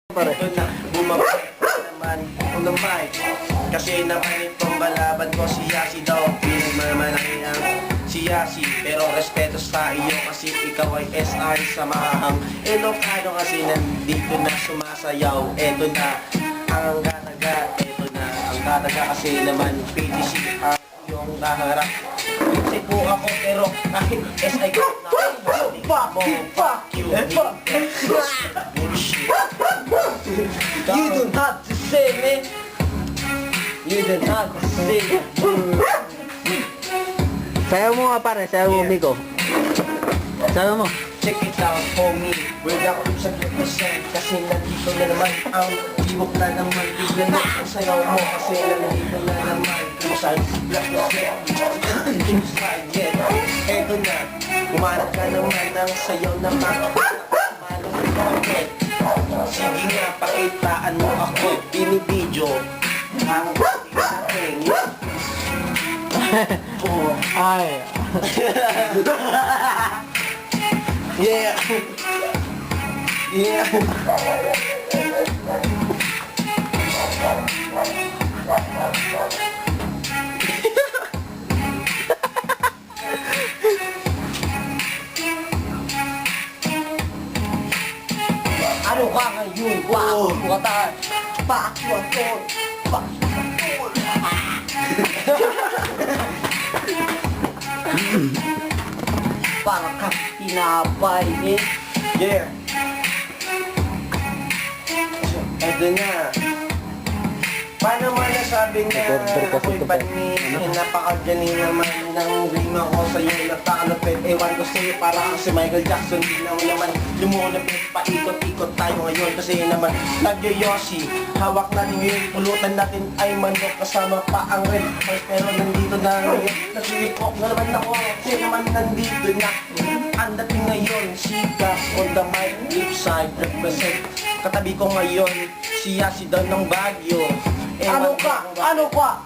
Pare. Ito na, bumabalik naman on the mic. Kasi naman itong balaban ko si Yasi daw. Pinagmamalaki ang si Yasi. Pero respeto sa iyo kasi ikaw ay SR sa mahahang Ilocano kasi nandito na sumasayaw. Ito na ang kataga. Ito na ang kataga kasi naman PTC ang yung kaharap. Kasi po ako pero kahit SI ko na fuck you. Bullshit. You don't have to say me. You don't have to say. Sayaw mo nga pare, sayaw mo Miko. Sayaw mo. Check it out for me. Without sa 100% kasi nandito na naman ang tibok na naman. Bigla na ang sayaw mo kasi nandito na naman. Kung saan black na side yet. Eto na, kumarap ka naman ng sayaw na malong bakit. Sige nga, pakitaan mo ako. Binibidyo ang natin. Ay. Yeah. Yeah. Ano ka ngayon? Wow, kata. Pakwaton. Pakwaton. Para kang tinapay eh. Yeah. Eto na. Paano man nasabi niya ako'y panin? Napakagaling naman ng ring ako sa'yo natalapit. Ewan ko sa'yo para kang si Michael Jackson. Di naman lumulapit, paikot-ikot tayo ngayon. Kasi naman nagyoyoshi. Hawak natin ngayon, pulutan natin ay manok. Kasama pa ang red horse. Pero nandito na ngayon, nasulikok na naman ako. Kasi naman nandito na. Ang dating ngayon, sika on the mic, lip side, represent. Katabi ko ngayon, siya si Don ng Baguio. Ano ka? Ano ka?